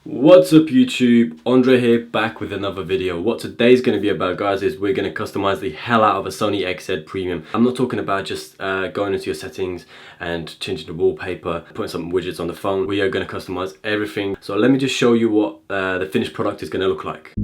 What's up YouTube, Andre here, back with another video. What today's going to be about, guys, is we're going to customize the hell out of a Sony XZ Premium. I'm not talking about just going into your settings and changing the wallpaper, putting some widgets on the phone. We are going to customize everything. So let me just show you what the finished product is going to look like.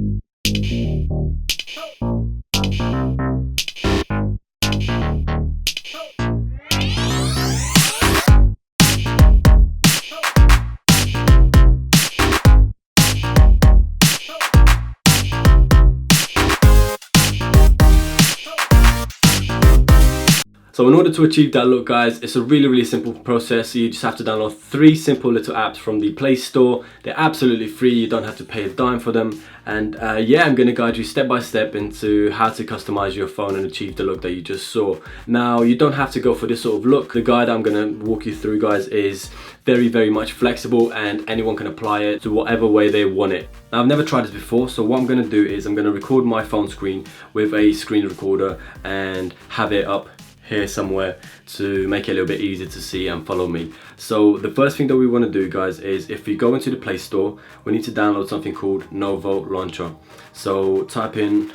So in order to achieve that look, guys, it's a really simple process. You just have to download 3 simple little apps from the Play Store. They're absolutely free, you don't have to pay a dime for them. And yeah, I'm going to guide you step by step into how to customize your phone and achieve the look that you just saw. Now, you don't have to go for this sort of look. The guide I'm going to walk you through, guys, is very much flexible and anyone can apply it to whatever way they want it. Now, I've never tried this before, so what I'm going to do is I'm going to record my phone screen with a screen recorder and have it up here somewhere to make it a little bit easier to see and follow me. So the first thing that we want to do, guys, is if we go into the Play Store, we need to download something called Novo Launcher. So type in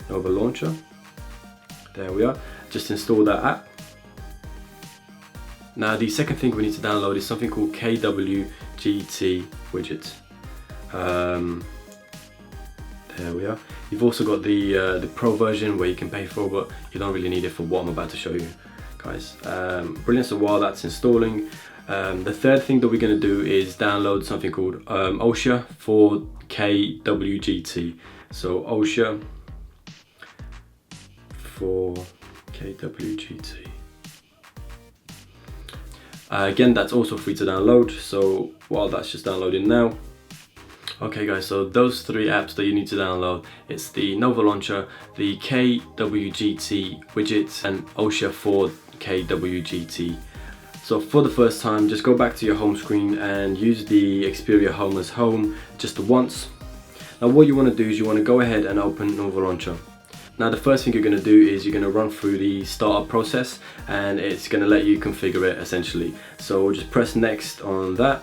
Novo Launcher, there we are, just install that app. Now the second thing we need to download is something called KWGT Widget. There we are. You've also got the Pro version where you can pay for, but you don't really need it for what I'm about to show you, guys. Brilliant. So while that's installing, the third thing that we're going to do is download something called OSHA for KWGT. So OSHA for KWGT. Again, that's also free to download. So while that's just downloading now. Okay guys, so those 3 apps that you need to download, it's the Novo Launcher, the KWGT widget, and OSHA for KWGT. So for the first time, just go back to your home screen and use the Xperia Home as home just once. Now what you want to do is you want to go ahead and open Novo Launcher. Now the first thing you're going to do is you're going to run through the startup process and it's going to let you configure it essentially. So just press next on that.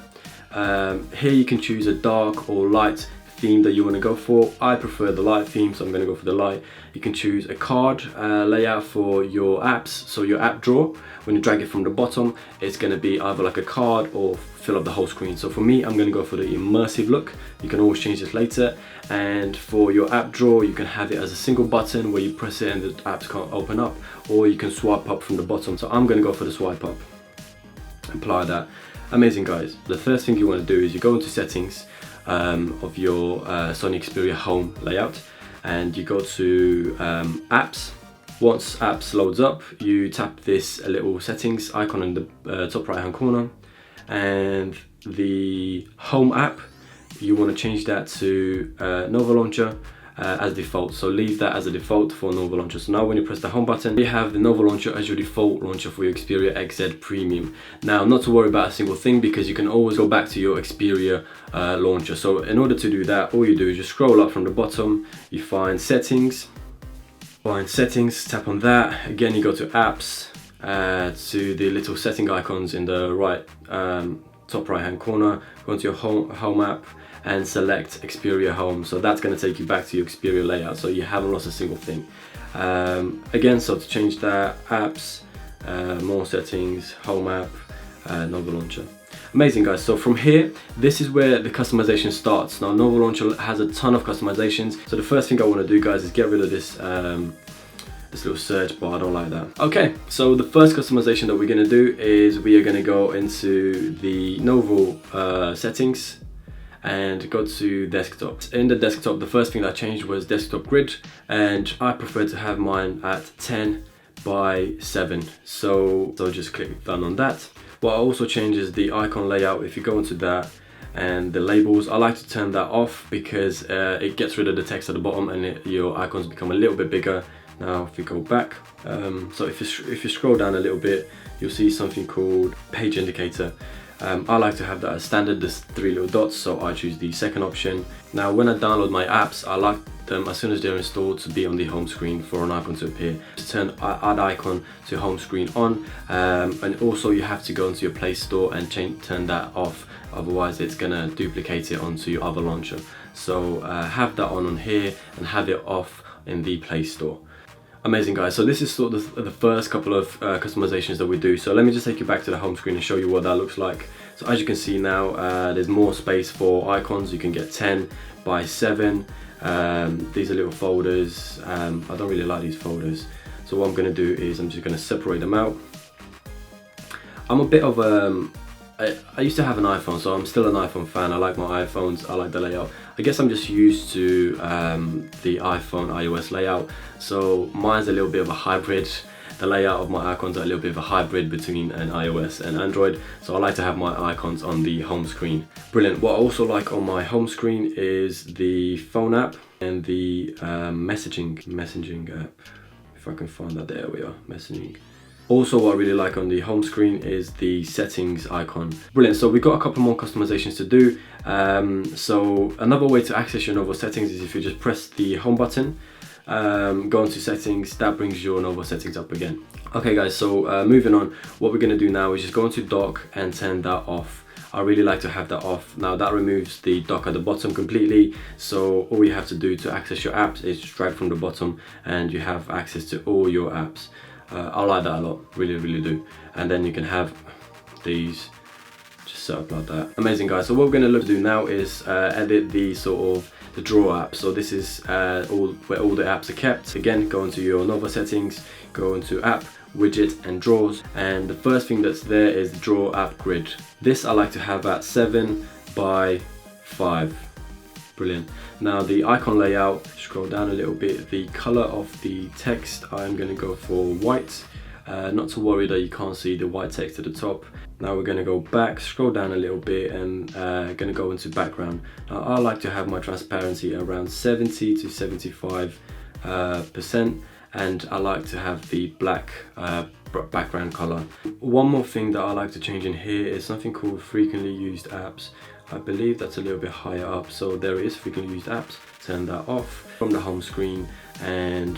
Here you can choose a dark or light theme that you want to go for. I prefer the light theme, so I'm going to go for the light. You can choose a card layout for your apps, so your app drawer, when you drag it from the bottom, it's going to be either like a card or fill up the whole screen. So for me, I'm going to go for the immersive look. You can always change this later. And for your app drawer, you can have it as a single button where you press it and the apps can't open up, or you can swipe up from the bottom. So I'm going to go for the swipe up. Apply that. Amazing, guys. The first thing you want to do is you go into settings of your Sony Xperia Home layout and you go to apps. Once apps loads up, you tap this little settings icon in the top right hand corner, and the home app, you want to change that to Novo Launcher as default. So leave that as a default for Novo Launcher. So now when you press the home button, you have the Novo Launcher as your default launcher for your Xperia XZ Premium. Now, not to worry about a single thing because you can always go back to your Xperia launcher. So in order to do that, all you do is just scroll up from the bottom, you find settings, tap on that. Again, you go to apps, to the little setting icons in the right top right hand corner, go into your home app and select Xperia Home. So that's going to take you back to your Xperia layout, so you haven't lost a single thing. Again, so to change that, apps, more settings, home app, Novo Launcher. Amazing, guys. So from here, this is where the customization starts. Now Novo Launcher has a ton of customizations, so the first thing I want to do, guys, is get rid of this this little search bar. I don't like that. Okay, so the first customization that we're going to do is we are going to go into the Novo settings and go to desktop. In the desktop, the first thing that changed was desktop grid, and I prefer to have mine at 10 by 7. So just click done on that. What also changes the icon layout. If you go into that and the labels, I like to turn that off because it gets rid of the text at the bottom and your icons become a little bit bigger. Now if we go back, so if you scroll down a little bit, you'll see something called page indicator. I like to have that as standard, there's 3 little dots, so I choose the second option. Now when I download my apps, I like them as soon as they're installed to be on the home screen for an icon to appear. Just turn add icon to home screen on, and also you have to go into your Play Store and turn that off. otherwise it's gonna duplicate it onto your other launcher. So have that on here and have it off in the Play Store. Amazing, guys. So this is sort of the first couple of customizations that we do. So let me just take you back to the home screen and show you what that looks like. So as you can see now, there's more space for icons. You can get 10 by 7. These are little folders. I don't really like these folders. So what I'm going to do is I'm just going to separate them out. I'm a bit of I used to have an iPhone, so I'm still an iPhone fan. I like my iPhones, I like the layout. I guess I'm just used to the iPhone iOS layout, so mine's a little bit of a hybrid. The layout of my icons are a little bit of a hybrid between an iOS and Android, so I like to have my icons on the home screen. Brilliant. What I also like on my home screen is the phone app and the messaging app. If I can find that, there we are, messaging. Also, what I really like on the home screen is the settings icon. Brilliant. So we've got a couple more customizations to do. So another way to access your Novo settings is if you just press the home button, go into settings, that brings your Novo settings up again. Okay guys, so moving on, what we're going to do now is just go into dock and turn that off. I really like to have that off. Now that removes the dock at the bottom completely, so all you have to do to access your apps is just drag from the bottom and you have access to all your apps. I like that a lot, really do. And then you can have these just set up like that. Amazing, guys. So what we're going to look to do now is edit the sort of the drawer app. So this is where all the apps are kept. Again, go into your Novo settings, go into app, widget and drawers, and the first thing that's there is the drawer app grid. This I like to have at 7 by 5. Brilliant. Now the icon layout, scroll down a little bit, the color of the text I'm going to go for white. Not to worry that you can't see the white text at the top. Now we're going to go back, scroll down a little bit, and going to go into background. Now I like to have my transparency around 70 to 75%, and I like to have the black background color. One more thing that I like to change in here is something called frequently used apps. I believe that's a little bit higher up, so there is frequently used apps. Turn that off from the home screen, and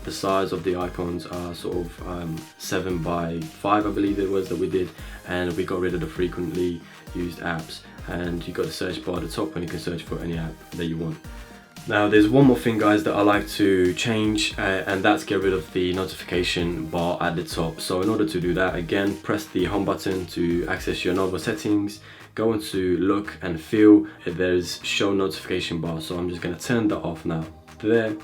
the size of the icons are sort of 7 by 5, I believe it was that we did, and we got rid of the frequently used apps, and you got the search bar at the top and you can search for any app that you want. Now there's one more thing, guys, that I like to change, and that's get rid of the notification bar at the top. So in order to do that, again, press the home button to access your Novo settings, go into look and feel, there's show notification bar. So I'm just going to turn that off now. There,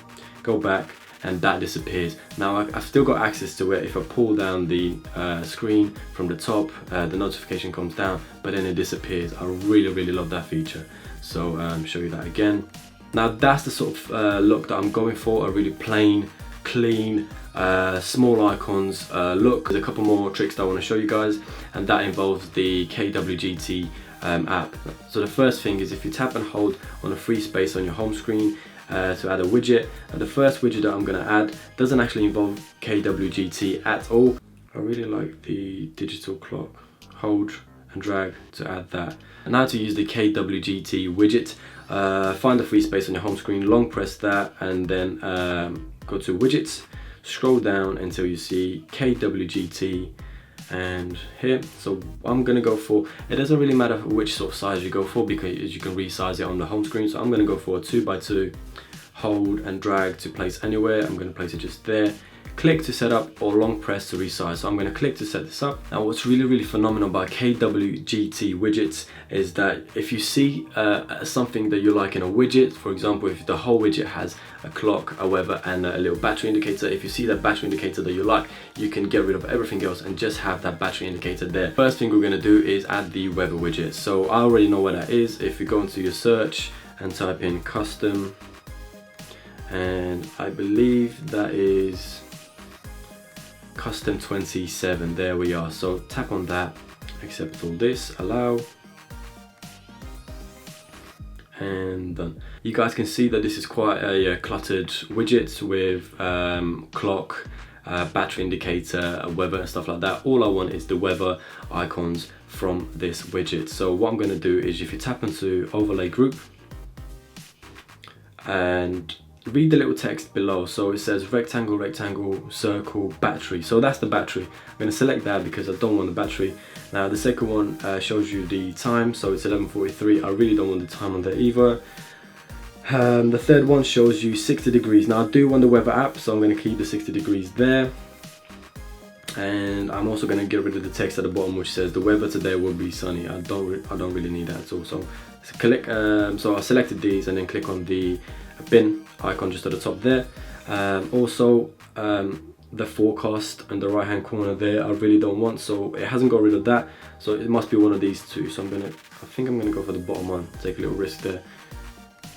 go back, and that disappears. Now I've still got access to it. If I pull down the screen from the top, the notification comes down, but then it disappears. I really love that feature. So show you that again. Now that's the sort of look that I'm going for, a really plain, clean, small icons look. There's a couple more tricks that I want to show you guys, and that involves the KWGT app. So the first thing is if you tap and hold on a free space on your home screen to add a widget, and the first widget that I'm going to add doesn't actually involve KWGT at all. I really like the digital clock. Hold and drag to add that. And now to use the KWGT widget, find the free space on your home screen, long press that, and then go to widgets, scroll down until you see KWGT, and here. So I'm gonna go for, it doesn't really matter which sort of size you go for because you can resize it on the home screen. So I'm gonna go for a 2 by 2, hold and drag to place anywhere. I'm gonna place it just there. Click to set up, or long press to resize. So I'm going to click to set this up. Now what's really phenomenal about KWGT widgets is that if you see something that you like in a widget, for example, if the whole widget has a clock, a weather and a little battery indicator, if you see that battery indicator that you like, you can get rid of everything else and just have that battery indicator there. First thing we're going to do is add the weather widget. So I already know what that is. If you go into your search and type in custom, and I believe that is custom 27, there we are. So tap on that, accept all this, allow, and done. You guys can see that this is quite a cluttered widget with clock, battery indicator, weather and stuff like that. All I want is the weather icons from this widget. So what I'm going to do is, if you tap into overlay group and read the little text below. So it says rectangle, rectangle, circle, battery. So that's the battery. I'm going to select that because I don't want the battery. Now the second one shows you the time, so it's 11:43. I really don't want the time on there either. The third one shows you 60 degrees. Now I do want the weather app, so I'm going to keep the 60 degrees there. And I'm also going to get rid of the text at the bottom which says the weather today will be sunny. I don't really need that at all. So click. So I selected these and then click on the bin icon just at the top there. Also the forecast in the right hand corner there I really don't want, so it hasn't got rid of that, so it must be one of these two. So I think I'm gonna go for the bottom one, take a little risk there.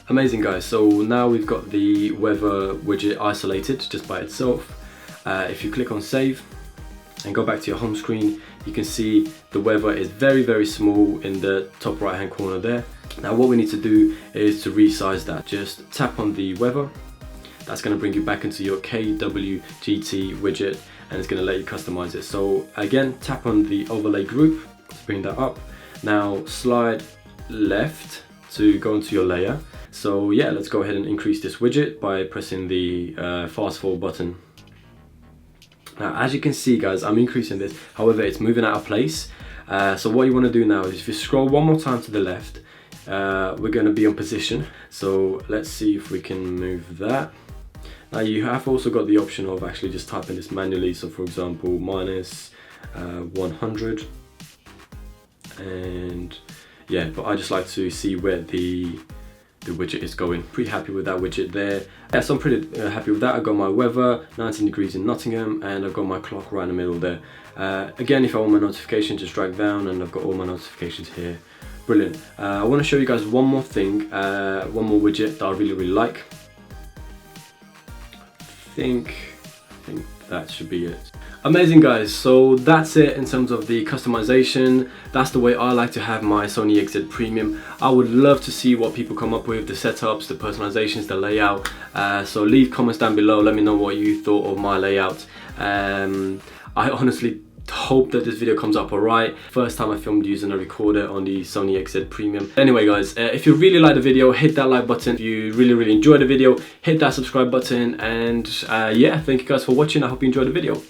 Amazing guys, so now we've got the weather widget isolated just by itself. If you click on save and go back to your home screen, you can see the weather is very small in the top right hand corner there. Now what we need to do is to resize that. Just tap on the weather. That's going to bring you back into your KWGT widget and it's going to let you customize it. So again, tap on the overlay group to bring that up. Now slide left to go into your layer. So yeah, let's go ahead and increase this widget by pressing the fast forward button. Now as you can see guys, I'm increasing this, however it's moving out of place. So what you want to do now is if you scroll one more time to the left, we're going to be on position. So let's see if we can move that. Now you have also got the option of actually just typing this manually. So for example, minus 100. And yeah, but I just like to see where the widget is going. Pretty happy with that widget there. Yeah, so I'm pretty happy with that. I've got my weather, 19 degrees in Nottingham, and I've got my clock right in the middle there. Again, if I want my notifications, just drag down and I've got all my notifications here. Brilliant. I want to show you guys one more thing, one more widget that I really like. I think that should be it. Amazing guys, so that's it in terms of the customization. That's the way I like to have my Sony XZ Premium. I would love to see what people come up with, the setups, the personalizations, the layout. So leave comments down below, let me know what you thought of my layout. I honestly hope that this video comes up alright. First time I filmed using a recorder on the Sony XZ Premium. Anyway guys, if you really like the video, hit that like button. If you really enjoyed the video, hit that subscribe button. And yeah, thank you guys for watching. I hope you enjoyed the video.